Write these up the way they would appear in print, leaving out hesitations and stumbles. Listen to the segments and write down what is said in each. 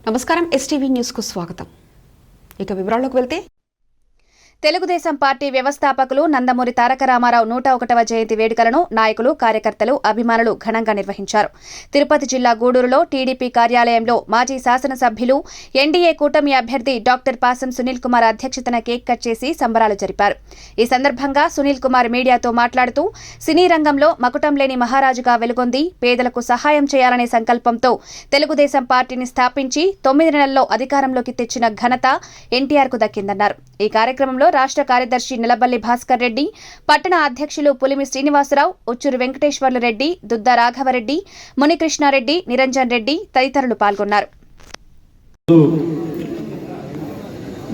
నమస్కారం STV news కు స్వాగతం. ఇక వివరాల్లోకి వెళ్తే తెలుగుదేశం పార్టీ వ్యవస్థాపకులు నందమూరి తారక రామారావు 101వ జయంతి వేడుకలను నాయకులు, కార్యకర్తలు, అభిమానులు ఘనంగా నిర్వహించారు. తిరుపతి జిల్లా గూడూరులో టీడీపీ కార్యాలయంలో మాజీ శాసనసభ్యులు, ఎన్డీఏ కూటమి అభ్యర్థి డాక్టర్ పాసం సునీల్ కుమార్ అధ్యక్షతన కేక్ కట్ చేసి సంబరాలు జరిపారు. ఈ సందర్భంగా సునీల్ కుమార్ మీడియాతో మాట్లాడుతూ సినీ రంగంలో మకుటం లేని మహారాజుగా వెలుగొంది పేదలకు సహాయం చేయాలనే సంకల్పంతో తెలుగుదేశం పార్టీని స్థాపించి 9 నెలల్లో అధికారంలోకి తెచ్చిన ఘనత ఎన్టీఆర్కు దక్కిందన్నారు. ఈ కార్యక్రమంలో రాష్ట్ర కార్యదర్శి నిలబల్లి భాస్కర్ రెడ్డి, పట్టణ అధ్యక్షులు పులిమి శ్రీనివాసరావు, ఉచ్చూరు వెంకటేశ్వర్లు రెడ్డి, దుద్ద రాఘవరెడ్డి, మునికృష్ణారెడ్డి, నిరంజన్ రెడ్డి తదితరులు పాల్గొన్నారు.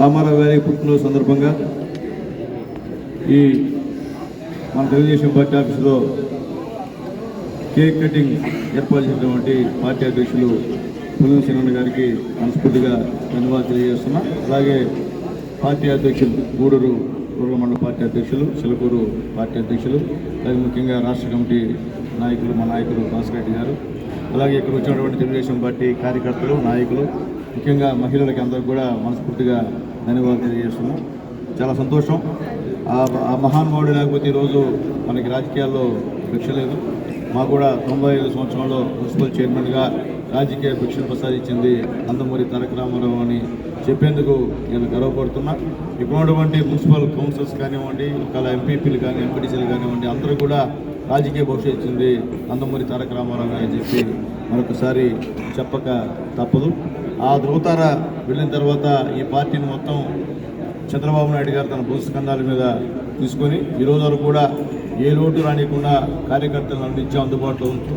రామారావు గారి పుట్టినరోజు సందర్భంగా ఈ మన తెలుగుదేశం పార్టీ ఆఫీసులో కేక్ కటింగ్ ఏర్పాటు చేసినటువంటి పార్టీ అధ్యక్షులు పులిమి శ్రీనివాసరావు గారికి మనస్ఫూర్తిగా ధన్యవాదాలు తెలియజేస్తున్నా. అలాగే పార్టీ అధ్యక్షులు, గూడూరు రూరల్ మండల పార్టీ అధ్యక్షులు, చిలకూరు పార్టీ అధ్యక్షులు, అలాగే ముఖ్యంగా రాష్ట్ర కమిటీ నాయకులు, మా నాయకులు భాస్కర్ రెడ్డి గారు, అలాగే ఇక్కడ వచ్చినటువంటి తెలుగుదేశం పార్టీ కార్యకర్తలు, నాయకులు, ముఖ్యంగా మహిళలకి అందరికీ కూడా మనస్ఫూర్తిగా ధన్యవాదాలు తెలియజేస్తున్నాం. చాలా సంతోషం. ఆ మహానుభావుడు లేకపోతే ఈరోజు మనకి రాజకీయాల్లో భిక్ష లేదు. మాకు కూడా 95 సంవత్సరంలో మున్సిపల్ చైర్మన్గా రాజకీయ భిక్షను ప్రసాదించింది నందమూరి తారక రామారావు అని చెప్పేందుకు నేను గర్వపడుతున్నా. ఇక్కడ ఉన్నటువంటి మున్సిపల్ కౌన్సిల్స్ కానివ్వండి, ఒకవేళ ఎంపీపీలు కానీ, ఎంపీటీసీలు కానివ్వండి, అందరూ కూడా రాజకీయ భవిష్యత్తు ఇచ్చింది నందమూరి తారక రామారావు అని చెప్పి మరొకసారి చెప్పక తప్పదు. ఆ ధృవతార వెళ్ళిన తర్వాత ఈ పార్టీని మొత్తం చంద్రబాబు నాయుడు గారు తన భూస్కంధాల మీద తీసుకొని ఈరోజు వరకు కూడా ఏ లోటు రానియకుండా కార్యకర్తలను అన్నిత్యం అందుబాటులో ఉంటూ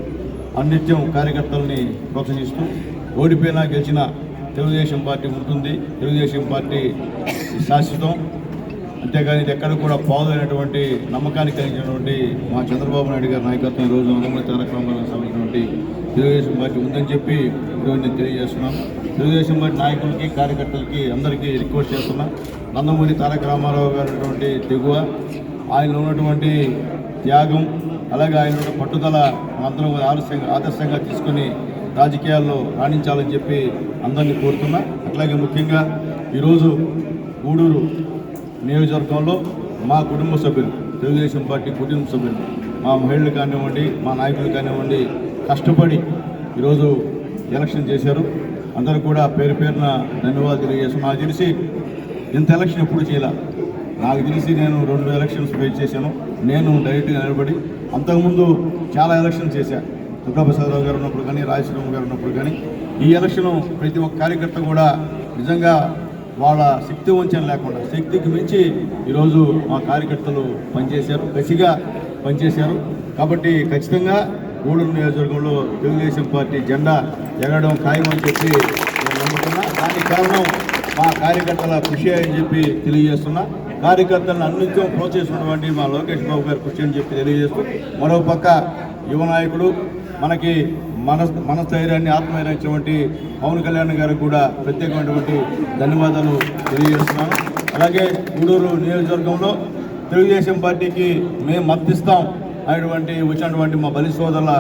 అన్నిత్యం కార్యకర్తలని ప్రోత్సహిస్తూ ఓడిపోయినా గెలిచిన తెలుగుదేశం పార్టీ ఉంటుంది, తెలుగుదేశం పార్టీ శాశ్వతం, అంతేగాని ఇది ఎక్కడ కూడా పాదైనటువంటి నమ్మకాన్ని కలిగినటువంటి మా చంద్రబాబు నాయుడు గారి నాయకత్వం ఈరోజు నందమూరి తారక రామారావు సంబంధించినటువంటి తెలుగుదేశం పార్టీ ఉందని చెప్పి ఈరోజు నేను తెలియజేస్తున్నాను. తెలుగుదేశం పార్టీ నాయకులకి, కార్యకర్తలకి అందరికీ రిక్వెస్ట్ చేస్తున్నా. నందమూరి తారక రామారావు గారు ఉన్నటువంటి తెగువ, ఆయనలో ఉన్నటువంటి త్యాగం, అలాగే ఆయన పట్టుదల అందరం ఆదర్శంగా తీసుకుని రాజకీయాల్లో రాణించాలని చెప్పి అందరినీ కోరుతున్నా. అట్లాగే ముఖ్యంగా ఈరోజు గూడూరు నియోజకవర్గంలో మా కుటుంబ సభ్యులు, తెలుగుదేశం పార్టీ కుటుంబ సభ్యులు, మా మహిళలు కానివ్వండి, మా నాయకులు కానివ్వండి, కష్టపడి ఈరోజు ఎలక్షన్ చేశారు. అందరూ కూడా పేరు పేరున ధన్యవాదాలు తెలియజేస్తాను. నాకు తెలిసి ఇంత ఎలక్షన్ ఎప్పుడు చేయాల, నాకు తెలిసి నేను 2 ఎలక్షన్స్ ఫేస్ చేశాను. నేను డైరెక్ట్గా నిలబడి అంతకుముందు చాలా ఎలక్షన్స్ చేశాను. దుర్గాప్రసాదరావు గారు ఉన్నప్పుడు కానీ, రాజశ్రీరామ్ గారు ఉన్నప్పుడు కానీ. ఈ ఎలక్షన్ ప్రతి ఒక్క కార్యకర్త కూడా నిజంగా వాళ్ళ శక్తి వంచన లేకుండా శక్తికి మించి ఈరోజు మా కార్యకర్తలు పనిచేశారు, కసిగా పనిచేశారు. కాబట్టి ఖచ్చితంగా గూడూరు నియోజకవర్గంలో తెలుగుదేశం పార్టీ జెండా ఎగరడం ఖాయమని చెప్పి నేను నమ్ముతున్నా. దానికి కారణం మా కార్యకర్తల కృషి అని చెప్పి తెలియజేస్తున్నా. కార్యకర్తలను అన్నింటితో ప్రోత్సహిస్తున్నటువంటి మా లోకేష్ బాబు గారి కృషి అని చెప్పి తెలియజేస్తూ, మరోపక్క యువ నాయకుడు మనకి మనస్థైర్యాన్ని, ఆత్మధైర్యాన్ని ఇచ్చినటువంటి పవన్ కళ్యాణ్ గారికి కూడా ప్రత్యేకమైనటువంటి ధన్యవాదాలు తెలియజేస్తున్నాను. అలాగే గూడూరు నియోజకవర్గంలో తెలుగుదేశం పార్టీకి మేము మద్దతిస్తాం అనేటువంటి వచ్చినటువంటి మా బలి సోదరుల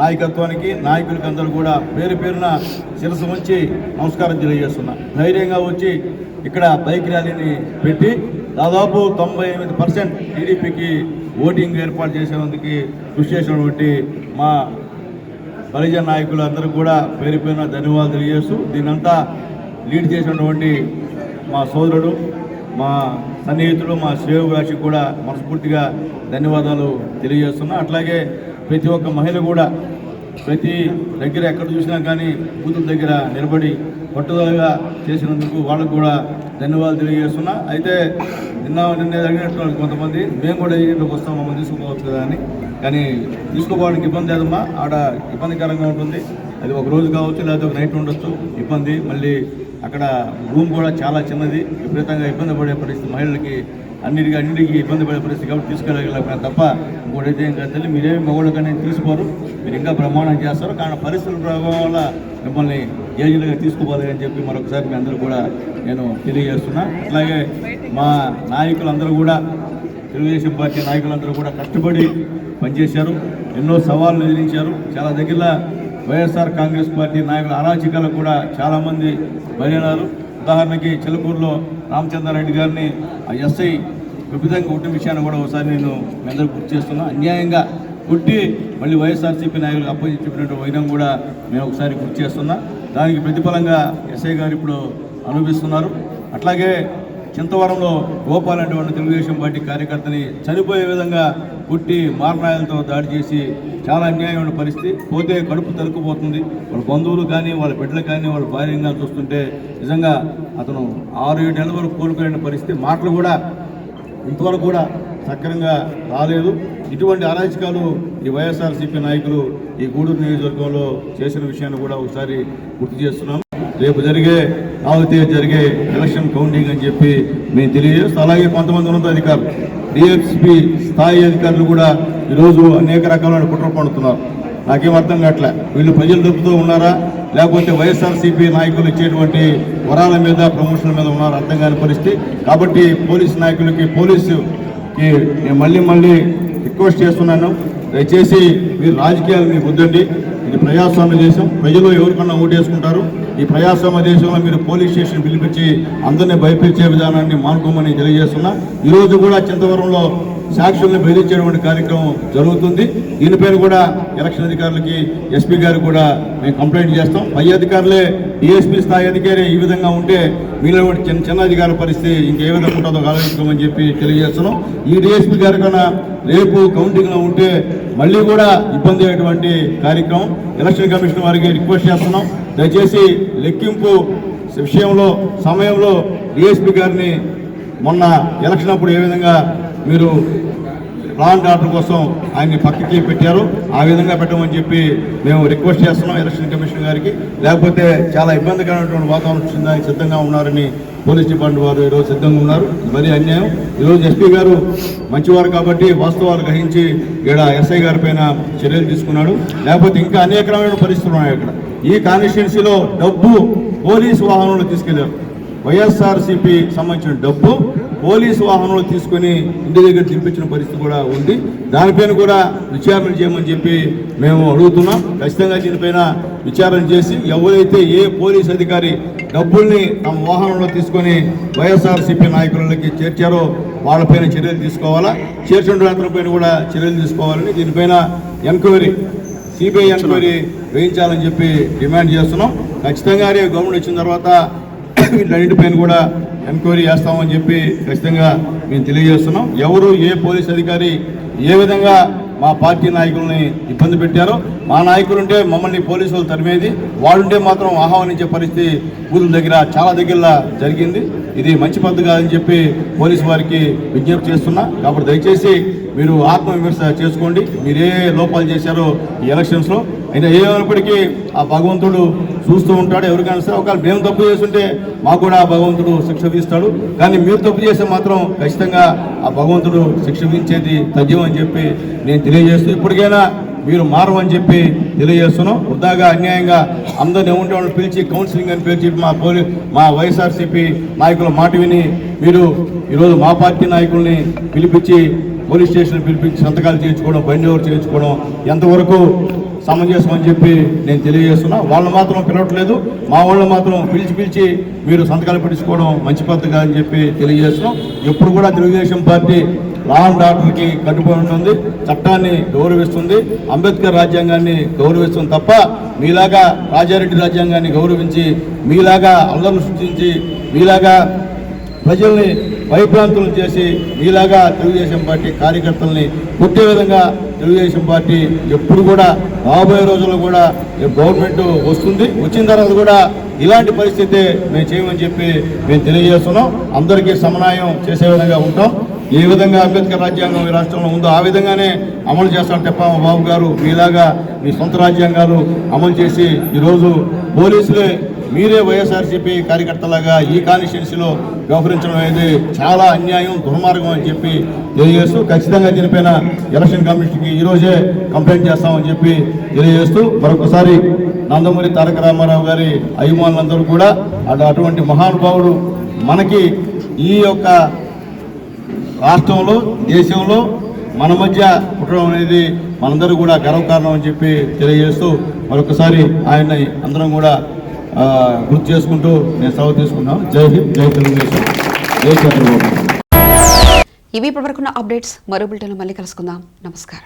నాయకత్వానికి, నాయకులకి అందరూ కూడా పేరు పేరున శిరస్సు ఉంచి నమస్కారం తెలియజేస్తున్నా. ధైర్యంగా వచ్చి ఇక్కడ బైక్ ర్యాలీని పెట్టి దాదాపు 98% టీడీపీకి ఓటింగ్ ఏర్పాటు చేసేందుకు కృషి చేసినటువంటి మా బలిజన నాయకులు అందరూ కూడా పేరు పేరున ధన్యవాదాలు తెలియజేస్తూ, దీనంతా లీడ్ చేసినటువంటి మా సోదరుడు, మా సన్నిహితుడు, మా శ్రేయోభిలాషికి కూడా మనస్ఫూర్తిగా ధన్యవాదాలు తెలియజేస్తున్నా. అట్లాగే ప్రతి ఒక్క మహిళ కూడా ప్రతి దగ్గర ఎక్కడ చూసినా కానీ బూతుల దగ్గర నిలబడి పట్టుదలగా చేసినందుకు వాళ్ళకు కూడా ధన్యవాదాలు తెలియజేస్తున్నా. అయితే నిన్న అడిగినట్టు కొంతమంది మేము కూడా ఏజెంట్కి వస్తాం, మమ్మల్ని తీసుకోవచ్చు కదా అని. కానీ తీసుకోవడానికి ఇబ్బంది లేదమ్మా, ఆడ ఇబ్బందికరంగా ఉంటుంది. అది ఒక రోజు కావచ్చు, లేకపోతే ఒక నైట్ ఉండొచ్చు ఇబ్బంది. మళ్ళీ అక్కడ రూమ్ కూడా చాలా చిన్నది, విపరీతంగా ఇబ్బంది పడే పరిస్థితి, మహిళలకి అన్నిటికీ ఇబ్బంది పడే పరిస్థితి. కాబట్టి తీసుకెళ్ళగలిగిన తప్ప ఇంకోటైతే ఏం కాదు. మీరేమి మగవాళ్ళు కానీ తీసుకోరు, మీరు ఇంకా ప్రమాణం చేస్తారు. కానీ పరిస్థితుల ప్రభావం వల్ల మిమ్మల్ని ఏజెంట్గా తీసుకోవాలి అని చెప్పి మరొకసారి మీ అందరూ కూడా నేను తెలియజేస్తున్నా. అట్లాగే మా నాయకులందరూ కూడా, తెలుగుదేశం పార్టీ నాయకులందరూ కూడా కష్టపడి పనిచేశారు, ఎన్నో సవాళ్ళు ఎదిరించారు. చాలా దగ్గర వైఎస్ఆర్ కాంగ్రెస్ పార్టీ నాయకుల అరాచకాలకు కూడా చాలామంది బలైనారు. ఉదాహరణకి చిలకూరులో రామచంద్రారెడ్డి గారిని ఆ ఎస్ఐ విధంగా కొట్టిన విషయాన్ని కూడా ఒకసారి నేను మీ అందరూ గుర్తు చేస్తున్నా. అన్యాయంగా కొట్టి మళ్ళీ వైఎస్ఆర్సీపీ నాయకులకు అప్పచెప్పినట్టు వైనం కూడా మేము ఒకసారి గుర్తు చేస్తున్నా. దానికి ప్రతిఫలంగా ఎస్ఐ గారు ఇప్పుడు అనుభవిస్తున్నారు. అట్లాగే చింతవరంలో గోపాల్ అనేటువంటి తెలుగుదేశం పార్టీ కార్యకర్తని చనిపోయే విధంగా కుట్టి మారణాయాలతో దాడి చేసి చాలా అన్యాయమైన పరిస్థితి. పోతే కడుపు తరుక్కుపోతుంది. వాళ్ళ బంధువులు కానీ వాళ్ళ బిడ్డలు కానీ వాళ్ళ భార్యంగా చూస్తుంటే నిజంగా అతను 6-7 నెలల వరకు కోలుకోలేని పరిస్థితి. మాటలు కూడా ఇంతవరకు కూడా సక్రమంగా రాలేదు. ఇటువంటి అరాచకాలు ఈ వైఎస్ఆర్సీపీ నాయకులు ఈ గూడూరు నియోజకవర్గంలో చేసిన విషయాన్ని కూడా ఒకసారి గుర్తు చేస్తున్నాం. రేపు జరిగే 4వ తేదీ జరిగే ఎలక్షన్ కౌంటింగ్ అని చెప్పి మేము తెలియజేస్తాం. అలాగే కొంతమంది ఉన్నతాధికారులు డిఎస్పీ స్థాయి అధికారులు కూడా ఈరోజు అనేక రకాలైన కుట్ర పడుతున్నారు. నాకేం అర్థం కావట్లే. వీళ్ళు ప్రజలు దొరుకుతూ ఉన్నారా లేకపోతే వైఎస్ఆర్సీపీ నాయకులు ఇచ్చేటువంటి వరాల మీద ప్రమోషన్ల మీద ఉన్నారా అర్థం కాని పరిస్థితి. కాబట్టి పోలీసు నాయకులకి పోలీసుకి నేను మళ్ళీ రిక్వెస్ట్ చేస్తున్నాను, దయచేసి మీరు రాజకీయాలు మీకు వద్దండి. ఇది ప్రజాస్వామ్య దేశం. ప్రజలు ఎవరికన్నా ఓటేసుకుంటారు. ఈ ప్రజాస్వామ్య దేశంలో మీరు పోలీస్ స్టేషన్ పిలిపించి అందరినీ భయపించే విధానాన్ని మానుకోమని తెలియజేస్తున్నా. ఈరోజు కూడా చింతవరంలో సాక్షుల్ని బెదిరించేటువంటి కార్యక్రమం జరుగుతుంది. దీనిపైన కూడా ఎలక్షన్ అధికారులకి ఎస్పీ గారు కూడా మేము కంప్లైంట్ చేస్తాం. పై అధికారులే డిఎస్పీ స్థాయి అధికారి ఈ విధంగా ఉంటే మీలో చిన్న అధికారుల పరిస్థితి ఇంకే విధంగా ఉంటుందో ఆలోచించుకోమని చెప్పి తెలియజేస్తున్నాం. ఈ డిఎస్పీ గారి కన్నా రేపు కౌంటింగ్లో ఉంటే మళ్ళీ కూడా ఇబ్బంది అయ్యేటువంటి కార్యక్రమం. ఎలక్షన్ కమిషన్ వారికి రిక్వెస్ట్ చేస్తున్నాం, దయచేసి లెక్కింపు విషయంలో సమయంలో డిఎస్పీ గారిని మొన్న ఎలక్షన్ అప్పుడు ఏ విధంగా మీరు లా అండ్ ఆర్డర్ కోసం ఆయన్ని పక్కకి పెట్టారు ఆ విధంగా పెట్టమని చెప్పి మేము రిక్వెస్ట్ చేస్తున్నాం ఎలక్షన్ కమిషన్ గారికి. లేకపోతే చాలా ఇబ్బందికరమైనటువంటి వాతావరణం వచ్చిందానికి సిద్ధంగా ఉన్నారని పోలీస్ డిపార్ట్మెంట్ వారు ఈరోజు సిద్ధంగా ఉన్నారు. మరీ అన్యాయం. ఈరోజు ఎస్పీ గారు మంచివారు కాబట్టి వాస్తవాలు గ్రహించి ఇక్కడ ఎస్ఐ గారి పైన చర్యలు తీసుకున్నాడు. లేకపోతే ఇంకా అనేకమైన పరిస్థితులు ఉన్నాయి. ఇక్కడ ఈ కాన్స్టిట్యున్సీలో డబ్బు పోలీసు వాహనంలో తీసుకెళ్లారు. వైఎస్ఆర్సీపీ సంబంధించిన డబ్బు పోలీసు వాహనంలో తీసుకొని ఇంటి దగ్గర తినిపించిన పరిస్థితి కూడా ఉంది. దానిపైన కూడా విచారణ చేయమని చెప్పి మేము అడుగుతున్నాం. ఖచ్చితంగా దీనిపైన విచారణ చేసి ఎవరైతే ఏ పోలీస్ అధికారి డబ్బుల్ని తమ వాహనంలో తీసుకొని వైఎస్ఆర్సీపీ నాయకులకి చేర్చారో వాళ్ళపైన చర్యలు తీసుకోవాలా, చేర్చిన పైన కూడా చర్యలు తీసుకోవాలని దీనిపైన ఎంక్వైరీ సిబిఐ ఎంక్వైరీ వేయించాలని చెప్పి డిమాండ్ చేస్తున్నాం. ఖచ్చితంగా గవర్నమెంట్ వచ్చిన తర్వాత వీటన్నిటిపైన కూడా ఎంక్వైరీ చేస్తామని చెప్పి ఖచ్చితంగా మేము తెలియజేస్తున్నాం. ఎవరు ఏ పోలీస్ అధికారి ఏ విధంగా మా పార్టీ నాయకుల్ని ఇబ్బంది పెట్టారో, మా నాయకులుంటే మమ్మల్ని పోలీసులు తరిమేది, వాళ్ళుంటే మాత్రం ఆహ్వానించే పరిస్థితి ఊళ్ళ దగ్గర చాలా దగ్గరలా జరిగింది. ఇది మంచి పద్ధతి కాదని చెప్పి పోలీసు వారికి విజ్ఞప్తి చేస్తున్నా. కాబట్టి దయచేసి మీరు ఆత్మవిమర్శ చేసుకోండి. మీరే లోపాలు చేశారో ఈ ఎలక్షన్స్లో. అయినా ఏమైనప్పటికీ ఆ భగవంతుడు చూస్తూ ఉంటాడు. ఎవరికైనా సరే ఒకవేళ మేము తప్పు చేస్తుంటే మాకు కూడా ఆ భగవంతుడు శిక్ష విధిస్తాడు. కానీ మీరు తప్పు చేస్తే మాత్రం ఖచ్చితంగా ఆ భగవంతుడు శిక్ష విధించేది తథ్యం అని చెప్పి నేను తెలియజేస్తూ ఇప్పటికైనా మీరు మారమని చెప్పి తెలియజేస్తున్నాం. వృధాగా అన్యాయంగా అందరిని ఏముంటే వాళ్ళని పిలిచి కౌన్సిలింగ్ అని పిలిచి మా వైఎస్ఆర్సీపీ నాయకుల మాట విని మీరు ఈరోజు మా పార్టీ నాయకుల్ని పిలిపించి పోలీస్ స్టేషన్ పిలిపించి సంతకాలు చేయించుకోవడం, బండి ఓవర్ చేయించుకోవడం ఎంతవరకు సమంజసం అని చెప్పి నేను తెలియజేస్తున్నా. వాళ్ళు మాత్రం పిలవట్లేదు, మా వాళ్ళు మాత్రం పిలిచి మీరు సంతకాలు పెట్టించుకోవడం మంచి పద్ధతి కాదని చెప్పి తెలియజేస్తున్నాం. ఎప్పుడు కూడా తెలుగుదేశం పార్టీ లా అండ్ ఆర్డర్కి కట్టుబడి ఉంటుంది, చట్టాన్ని గౌరవిస్తుంది, అంబేద్కర్ రాజ్యాంగాన్ని గౌరవిస్తుంది తప్ప మీలాగా రాజారెడ్డి రాజ్యాంగాన్ని గౌరవించి మీలాగా అల్లర్లు సృష్టించి మీలాగా ప్రజల్ని భయభ్రాంతులు చేసి మీలాగా తెలుగుదేశం పార్టీ కార్యకర్తల్ని కొట్టే విధంగా తెలుగుదేశం పార్టీ ఎప్పుడు కూడా రాబోయే రోజుల్లో కూడా గవర్నమెంట్ వస్తుంది, వచ్చిన తర్వాత కూడా ఇలాంటి పరిస్థితి మేము చేయమని చెప్పి మేము తెలియజేస్తున్నాం. అందరికీ సమన్వయం చేసే విధంగా ఉంటాం. ఏ విధంగా అంబేద్కర్ రాజ్యాంగం ఈ రాష్ట్రంలో ఉందో ఆ విధంగానే అమలు చేస్తాం తప్ప మా బాబు గారు మీలాగా మీ సొంత రాజ్యాంగాలు అమలు చేసి ఈరోజు పోలీసులే మీరే వైఎస్ఆర్సీపీ కార్యకర్తలాగా ఈ కాన్స్టిట్యున్సీలో వ్యవహరించడం అనేది చాలా అన్యాయం, దుర్మార్గం అని చెప్పి తెలియజేస్తూ ఖచ్చితంగా దీనిపైన ఎలక్షన్ కమిషన్కి ఈరోజే కంప్లైంట్ చేస్తామని చెప్పి తెలియజేస్తూ మరొకసారి నందమూరి తారక రామారావు గారి అభిమానులందరూ కూడా అటువంటి మహానుభావుడు మనకి ఈ యొక్క రాష్ట్రంలో దేశంలో మన మధ్య పుట్టడం అనేది మనందరూ కూడా గర్వకారణం అని చెప్పి తెలియజేస్తూ మరొకసారి ఆయన్ని అందరం కూడా గుర్తు చేసుకుంటూ నేను సెలవు తీసుకున్నాను. జై హింద్, జై తెలుగుదేశం, జై చంద్రబాబు. ఇవి ఇప్పటివరకున్న అప్డేట్స్. మరో బులెటిన్లో మళ్ళీ కలుసుకుందాం. నమస్కారం.